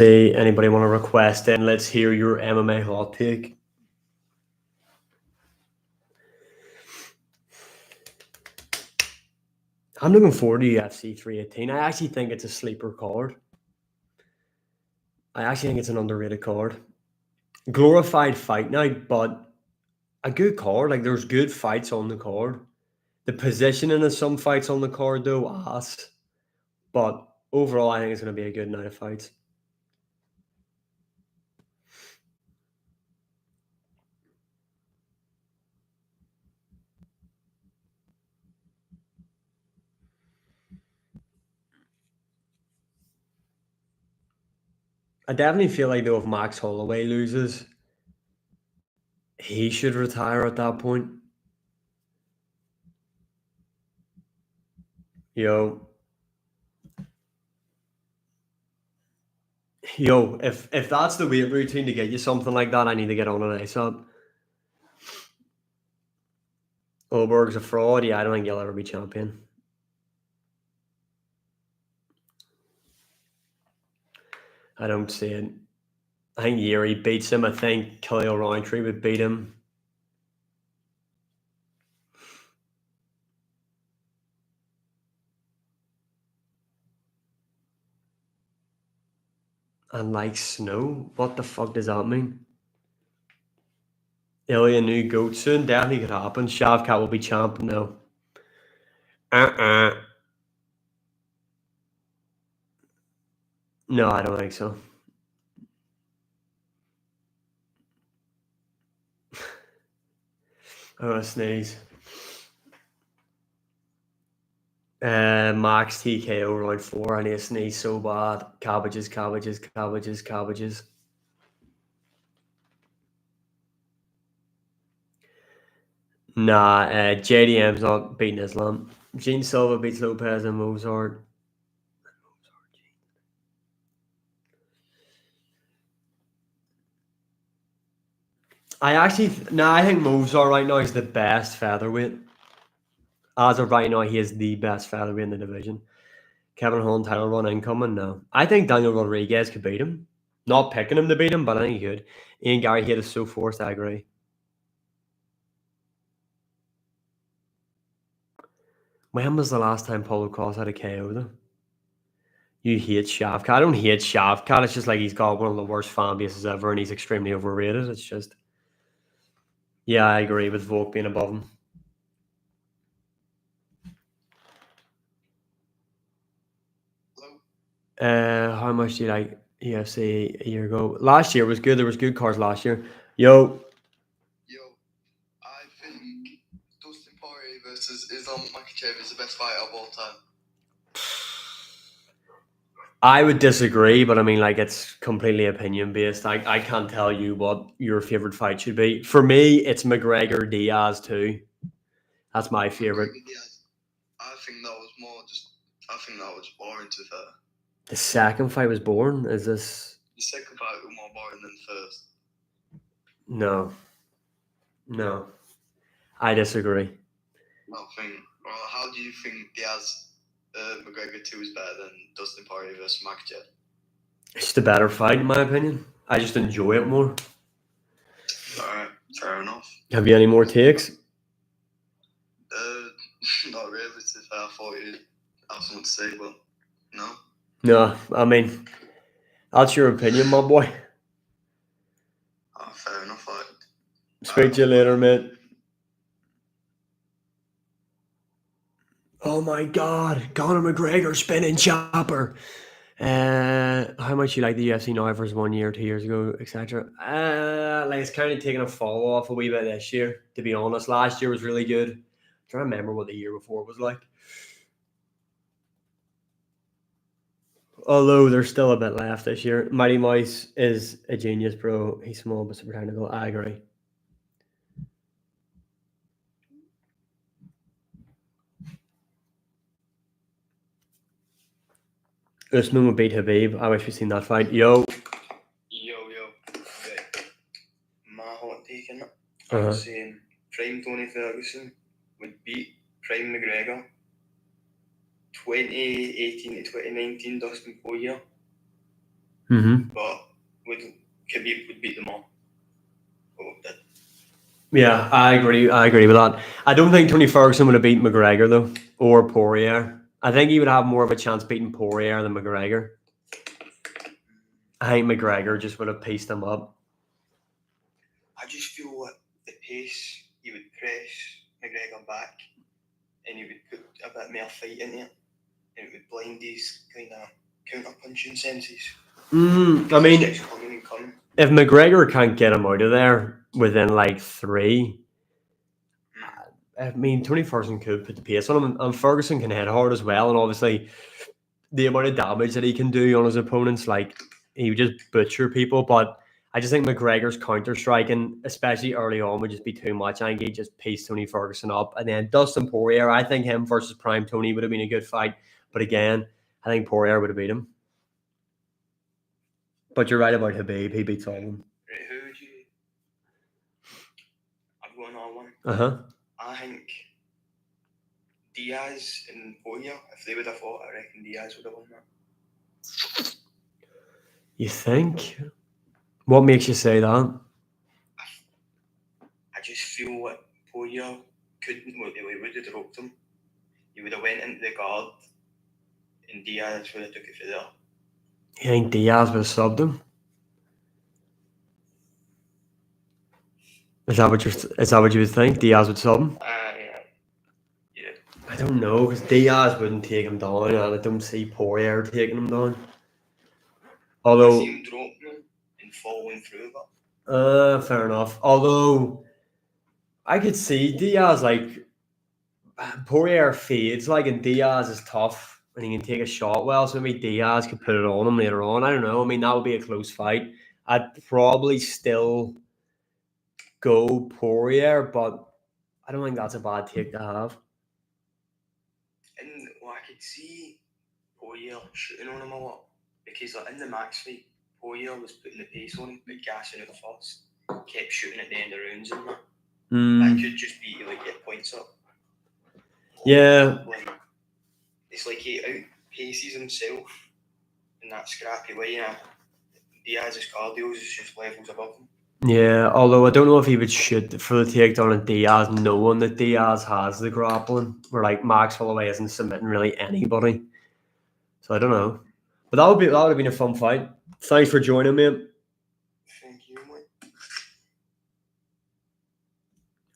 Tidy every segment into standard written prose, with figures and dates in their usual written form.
Say anybody want to request it? And let's hear your MMA hot take. I'm looking forward to UFC 318. I actually think it's a sleeper card. I actually think it's an underrated card. Glorified fight night, but a good card. Like there's good fights on the card. The positioning of some fights on the card though, ass. But overall, I think it's going to be a good night of fights. I definitely feel like though if Max Holloway loses, he should retire at that point. Yo, if that's the weight routine to get you something like that, I need to get on it ASAP. Oberg's a fraud. Yeah, I don't think he'll ever be champion. I don't see it. I think Yuri beats him. I think Khalil Roundtree would beat him. And like Snow, what the fuck does that mean? Ilya new goat soon? Definitely could happen. Shavkat will be champ. No. No, I don't think so. I'm gonna sneeze. Max TKO round 4. I need to sneeze so bad. Cabbages. Nah, JDM's not beating Islam. Gene Silva beats Lopez and Mozart. I think Mozart right now is the best featherweight. As of right now, he is the best featherweight in the division. Kevin Holland title run incoming? No. I think Daniel Rodriguez could beat him. Not picking him to beat him, but I think he could. Ian Gary hit is so forced, I agree. When was the last time Paulo Costa had a KO though? You hate Shavkat. I don't hate Shavkat. It's just like he's got one of the worst fan bases ever and he's extremely overrated. It's just... Yeah, I agree with Volk being above him. How much do you like UFC a year ago? Last year was good. There was good cards last year. Yo, I think Dustin Poirier versus Islam Makhachev is the best fight of all time. I would disagree, but I mean, like, it's completely opinion based. I can't tell you what your favorite fight should be. For me, it's McGregor Diaz too. That's my favorite. I think that was more just. I think that was boring to be fair. The second fight was boring. Is this? The second fight was more boring than the first. No, I disagree. Well, how do you think Diaz McGregor 2 is better than Dustin Poirier versus Makhachev? It's just a better fight, in my opinion. I just enjoy it more. Alright, fair enough. Have you any more takes? Not really. To be fair, I thought you had something to say, but no. No, I mean, that's your opinion, my boy. Oh, fair enough. Speak to you later, mate. Oh my God, Conor McGregor spinning chopper. How much you like the UFC now versus 1 year, 2 years ago, etc. Like it's kind of taking a fall off a wee bit this year. To be honest, last year was really good. I'm trying to remember what the year before was like. Although there's still a bit left this year. Mighty Mouse is a genius, bro. He's small but super technical. I agree. Usman would beat Habib. I wish we'd seen that fight. Yo. Okay. My hot take in it. I'm saying Prime Tony Ferguson would beat Prime McGregor 2018 to 2019 Dustin Poirier. but Khabib would beat them all. Yeah, I agree. I agree with that. I don't think Tony Ferguson would have beat McGregor though, or Poirier. I think he would have more of a chance beating Poirier than McGregor. I think McGregor just would have pieced him up. I just feel like the pace, he would press McGregor back, and he would put a bit more fight into it, and it would blind his kind of counter punching senses. I mean, if McGregor can't get him out of there within like 3, I mean, Tony Ferguson could put the pace on him, and Ferguson can hit hard as well. And obviously, the amount of damage that he can do on his opponents, like he would just butcher people. But I just think McGregor's counter striking, especially early on, would just be too much. I think he just pieced Tony Ferguson up. And then Dustin Poirier, I think him versus Prime Tony would have been a good fight. But again, I think Poirier would have beat him. But you're right about Khabib. He beats all of them. Right, who would you... I've got another one. Uh-huh. I think Diaz and Poirier, if they would have fought, I reckon Diaz would have won that. You think? What makes you say that? I just feel like Poirier couldn't, well, they would have dropped him. He would have went into the guard, and Diaz would have took it for there. You think Diaz would have subbed him? Is that what you would think? Diaz would sub him? Yeah. I don't know, because Diaz wouldn't take him down, and I don't see Poirier taking him down. Although, I see him dropping him and following through that. Fair enough. Although, I could see Diaz, like, Poirier fades, like, and Diaz is tough, and he can take a shot well, so maybe Diaz could put it on him later on. I don't know. I mean, that would be a close fight. I'd probably still go Poirier, but I don't think that's a bad take to have. And well, I could see Poirier shooting on him a lot, because like, in the max fight, Poirier was putting the pace on him, but gassing out first, kept shooting at the end of rounds and that. That could just be like get points up. Yeah. Like, it's like he outpaces himself in that scrappy way. You know? Diaz's cardio is just levels above him. Yeah, although I don't know if he would shoot for the takedown of Diaz, knowing that Diaz has the grappling, where like Max Holloway isn't submitting really anybody. So I don't know. But that would have been a fun fight. Thanks for joining me. Thank you, mate.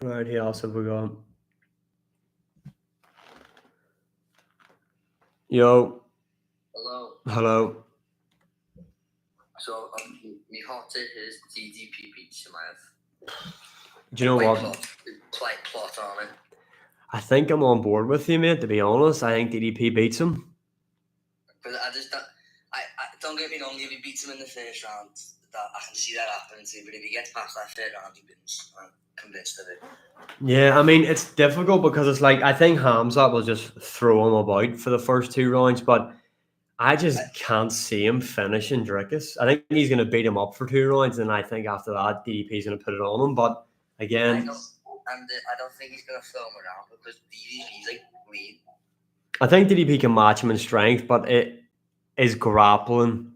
Right, who else have we got? Yo. Hello. So, my hot take is DDP beats Chimaev. Do you know what? Quite plot on it. I think I'm on board with you, mate, to be honest. I think DDP beats him. But I just don't get me wrong, if he beats him in the first round, that I can see that happening too. But if he gets past that third round, he wins. I'm convinced of it. Yeah, I mean, it's difficult because it's like, I think Hamzat will just throw him about for the first 2 rounds, but I just can't see him finishing Dricus. I think he's going to beat him up for 2 rounds, and I think after that, DDP's going to put it on him. But again, I don't think he's going to throw him around because DDP's like lean. I think DDP can match him in strength, but it is grappling.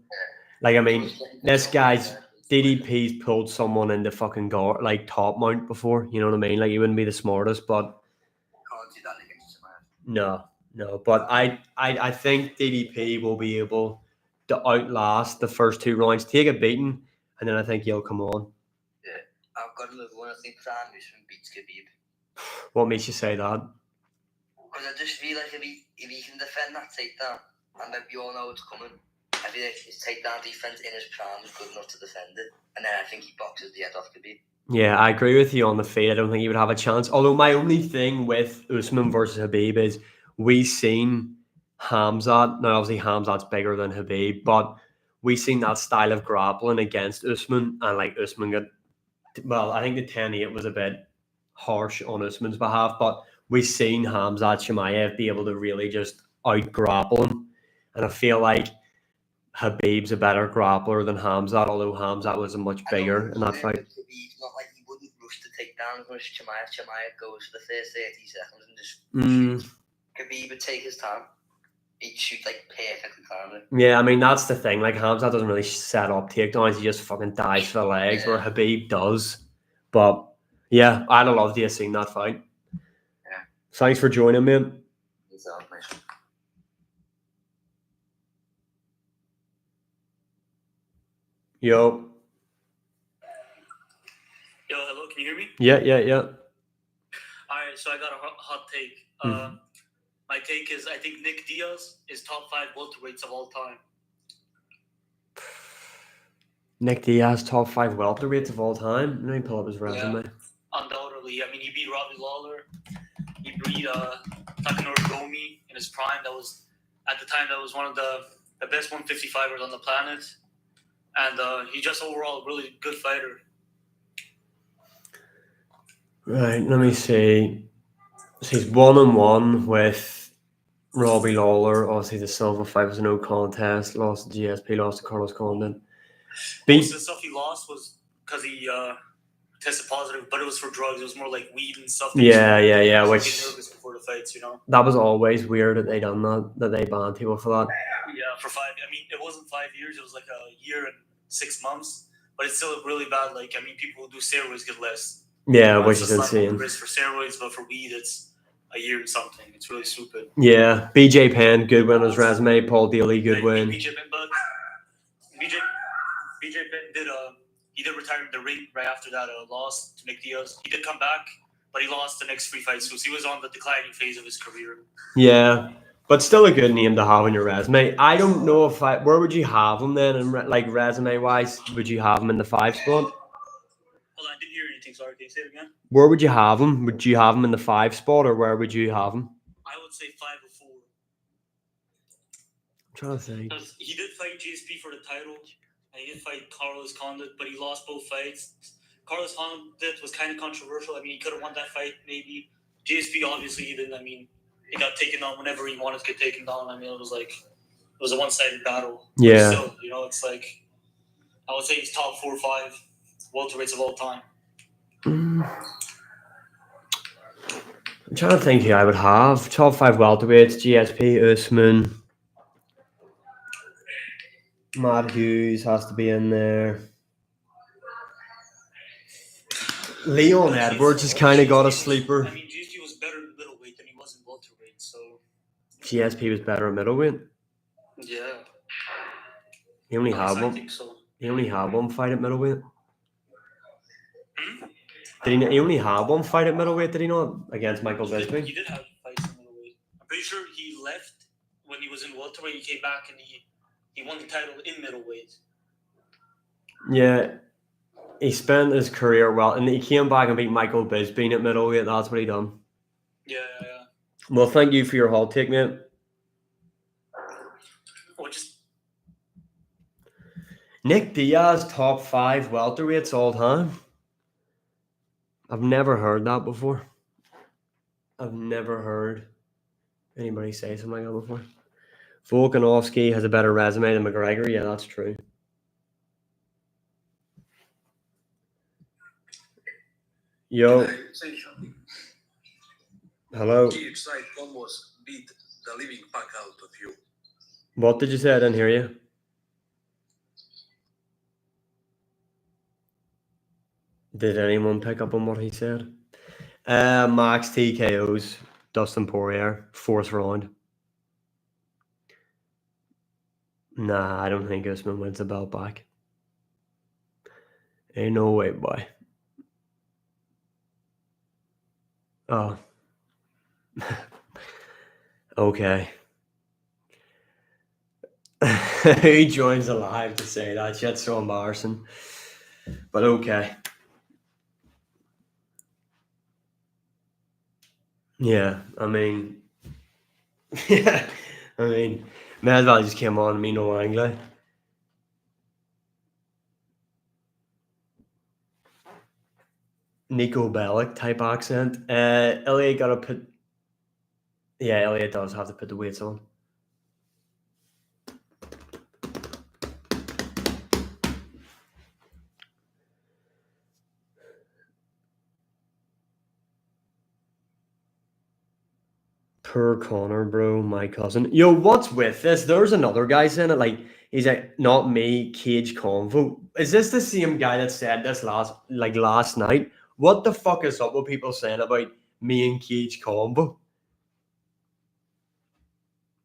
Like, I mean, this guy's DDP's pulled someone into fucking guard, like top mount before. You know what I mean? Like, he wouldn't be the smartest, but Can't do that against Chimaev. No. But I think DDP will be able to outlast the first 2 rounds, take a beating, and then I think he'll come on. Yeah, I've got another one. I think Prime Usman beats Khabib. What makes you say that? Because I just feel like if he can defend that takedown, and then we all know it's coming, I feel like his takedown defense in his prime is good enough to defend it, and then I think he boxes the head off Khabib. Yeah, I agree with you on the feet. I don't think he would have a chance. Although my only thing with Usman versus Khabib is we've seen Hamzat. Now, obviously, Hamzat's bigger than Khabib, but we've seen that style of grappling against Usman, and like Usman got, well, I think the 10-8 was a bit harsh on Usman's behalf, but we've seen Hamzat Chimaev be able to really just out-grapple him, and I feel like Khabib's a better grappler than Hamzat, although Hamzat was a much bigger in that fight. Khabib's not like he wouldn't rush to take down as much as Chimaev. Chimaev goes for the first 30 seconds and just shoots. Khabib would take his time. he'd shoot like perfectly, kind of. Yeah, I mean, that's the thing. Like, Hamzat doesn't really set up takedowns. He just fucking dives for the legs, where Habib does. But, yeah, I'd have loved to have seen that fight. Yeah. Thanks for joining me. Yo. Yo, hello, can you hear me? Yeah. Alright, so I got a hot take. My take is I think Nick Diaz is top 5 welterweights of all time. Nick Diaz, top 5 welterweights of all time. Let me pull up his resume. Yeah, undoubtedly. I mean, he beat Robbie Lawler. He beat Takanori Gomi in his prime. That was, at the time, that was one of the best 155ers on the planet. And he's just overall a really good fighter. Right, let me see. So he's 1-1 with Robbie Lawler. Obviously, the Silva fight was a no contest. Lost to GSP, lost to Carlos Condon. Most of the stuff he lost was because he tested positive, but it was for drugs. It was more like weed and stuff. Yeah. Which nervous before the fights, you know. That was always weird that they done that they banned people for that. Yeah, for 5. I mean, it wasn't 5 years. It was like a year and 6 months. But it's still really bad. Like, I mean, people who do steroids get less. Yeah, which is insane. Risk for steroids, but for weed, it's a year and something. It's really stupid. Yeah, BJ Penn, good win on his resume. Paul Daly, good win. BJ Penn did retire in the ring right after that loss to Nick Diaz. He did come back, but he lost the next 3 fights, so he was on the declining phase of his career. Yeah, but still a good name to have on your resume. I don't know if where would you have him then, and like resume wise, would you have him in the 5 spot? Hold on, I didn't hear anything. Sorry, can you say it again? Where would you have him? Would you have him in the 5 spot, or where would you have him? I would say 5 or 4. I'm trying to think. He did fight GSP for the title, and he did fight Carlos Condit, but he lost both fights. Carlos Condit was kind of controversial. I mean, he could have won that fight, maybe. GSP, obviously, he didn't. I mean, he got taken down whenever he wanted to get taken down. I mean, it was a one-sided battle. Yeah. But still, you know, it's like, I would say he's top 4 or 5 welterweights of all time. I'm trying to think who I would have. Top 5 welterweights, GSP, Usman. Matt Hughes has to be in there. Leon Edwards has kind of got a sleeper. I mean, GSP was better in middleweight than he was in welterweight, so... GSP was better in middleweight? Yeah. He only had one. I think so. He only had one fight at middleweight. He only had one fight at middleweight, did he not? Against Michael Bisping? He did have fights in middleweight. I'm pretty sure he left when he was in welterweight. He came back and he won the title in middleweight. Yeah. He spent his career well, and he came back and beat Michael Bisping at middleweight. That's what he done. Yeah. Well, thank you for your hot take, mate. Nick Diaz, top 5 welterweights all time. I've never heard that before. I've never heard anybody say something like that before. Volkanovski has a better resume than McGregor. Yeah, that's true. Yo. Hello. Tried almost beat the living fuck out of you. What did you say? I didn't hear you. Did anyone pick up on what he said? Max TKOs, Dustin Poirier, 4th round. Nah, I don't think Usman wins the belt back. Ain't no way, boy. Oh. Okay. He joins alive to say that. Shit's so embarrassing. But okay. Yeah, I mean, may as well just came on me no English. Nico Bellic type accent. Elliot got to put. Yeah, Elliot does have to put the weights on. Poor Connor, bro, my cousin. Yo, what's with this? There's another guy saying it. Like, he's like, not me, Cage Convo. Is this the same guy that said this last night? What the fuck is up with people saying about me and Cage Convo?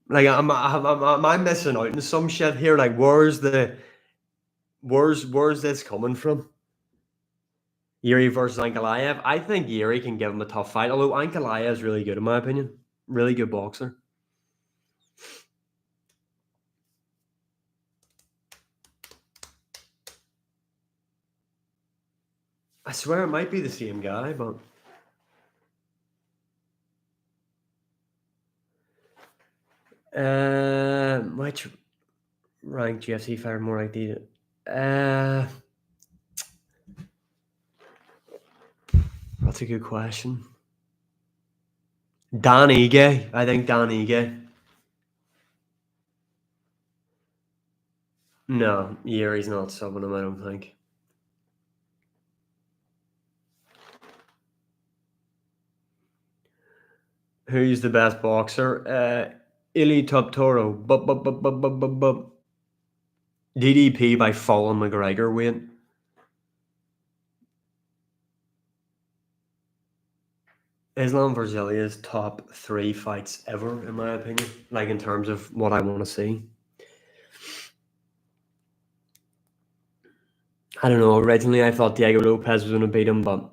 Like, am I missing out on some shit here? Like, where's this coming from? Yuri versus Ankalaev. I think Yuri can give him a tough fight, although Ankalaev is really good in my opinion. Really good boxer. I swear it might be the same guy, but which ranked UFC fighter more likely? That's a good question. Dan Ige. I think Dan Ige. No, Yuri's not subbing him, I don't think. Who's the best boxer? Ili Toptoro. DDP by Fallon McGregor, wait. Islam Verzilia's top 3 fights ever, in my opinion. Like, in terms of what I want to see. I don't know. Originally, I thought Diego Lopez was going to beat him, but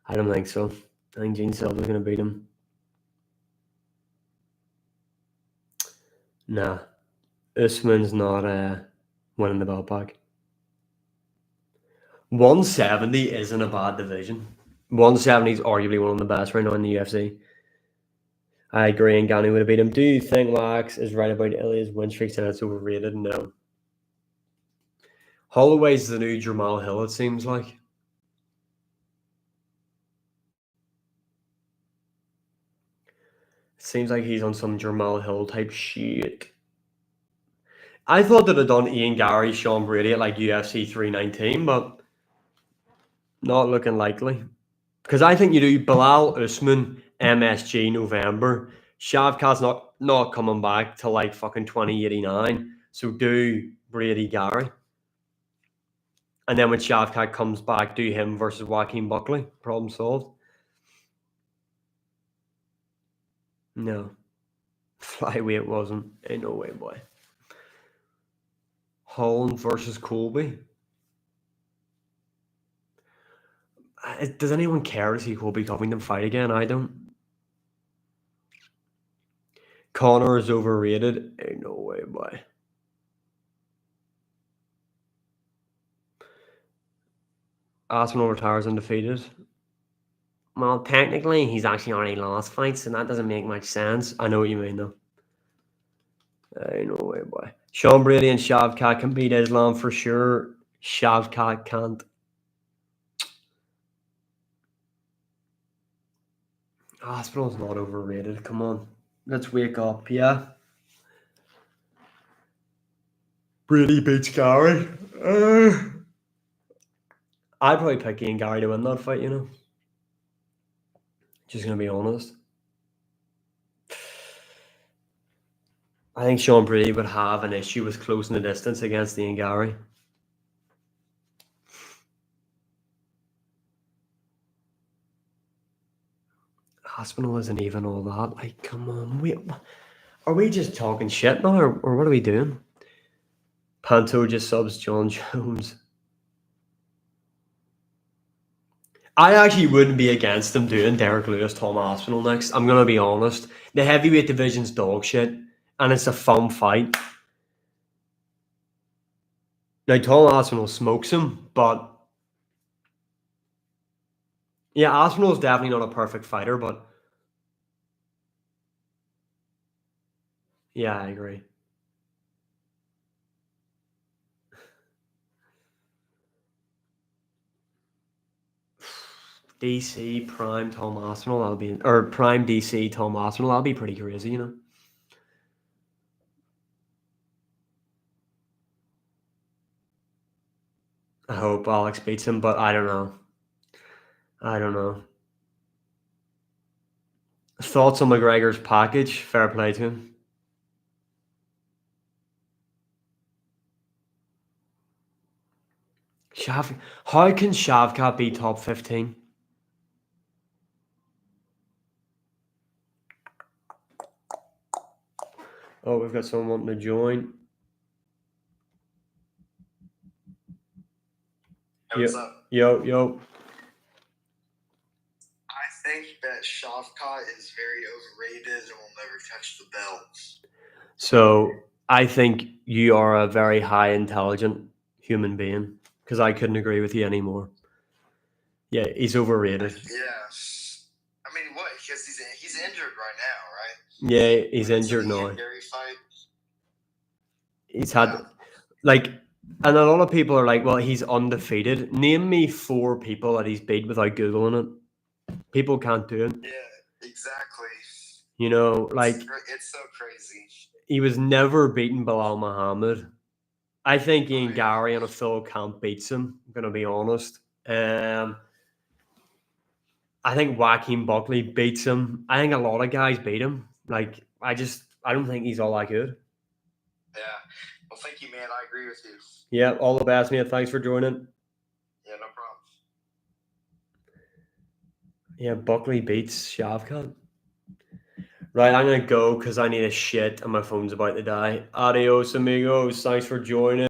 I don't think so. I think Gene Silva's going to beat him. Nah. Usman's not winning the belt back. 170 isn't a bad division. 170 is arguably one of the best right now in the UFC. I agree, and Ngannou would have beat him. Do you think Max is right about Ilya's win streak and it's overrated? No. Holloway's the new Jamal Hill, it seems like. It seems like he's on some Jamal Hill type shit. I thought they'd have done Ian Gary, Sean Brady at like UFC 319, but not looking likely. Because I think you do Bilal Usman, MSG November. Shavkat's not coming back till like fucking 2089. So do Brady Gary. And then when Shavkat comes back, do him versus Joaquin Buckley. Problem solved. No. Flyweight wasn't. Ain't no way, boy. Holland versus Colby. Does anyone care to see Colby Covington fight again? I don't. Connor is overrated. Ain't no way, boy. Aspinall retires undefeated. Well, technically, he's actually already lost fights, and that doesn't make much sense. I know what you mean, though. Ain't no way, boy. Sean Brady and Shavkat can beat Islam for sure. Shavkat can't. Hospital's not overrated. Come on. Let's wake up, yeah? Brady beats Gary. I'd probably pick Ian Gary to win that fight, you know? Just going to be honest. I think Sean Brady would have an issue with closing the distance against Ian Gary. Hospital isn't even all that. Like, come on. Are we just talking shit now, or what are we doing? Panto just subs John Jones. I actually wouldn't be against them doing Derek Lewis, Tom Aspinall next. I'm going to be honest. The heavyweight division's dog shit, and it's a fun fight. Now, Tom Aspinall smokes him, but yeah, Aspinall's definitely not a perfect fighter, but yeah, I agree. DC Prime Tom Aspinall, Prime DC Tom Aspinall, that'll be pretty crazy, you know. I hope Alex beats him, but I don't know. Thoughts on McGregor's package? Fair play to him. How can Shavkat be top 15? Oh, we've got someone wanting to join. Hey, what's up? Yo. I think that Shavkat is very overrated and will never touch the belt. So I think you are a very high intelligent human being, because I couldn't agree with you anymore. Yeah, he's overrated. Yeah. I mean, what? Because he's injured right now, right? Yeah, he's When it's injured an now. Ian Gary fight. He's had and a lot of people are like, well, he's undefeated. Name me 4 people that he's beat without Googling it. People can't do it. Yeah, exactly. You know, like, It's so crazy. he was never beaten Bilal Muhammad. I think Ian yeah. Gary on a full count beats him, I'm going to be honest. I think Joaquin Buckley beats him. I think a lot of guys beat him. Like, I don't think he's all that good. Yeah. Well, thank you, man. I agree with you. Yeah, all the best, mate. Thanks for joining. Yeah, no problem. Yeah, Buckley beats Shavkat. Right, I'm going to go because I need a shit and my phone's about to die. Adios, amigos. Thanks for joining.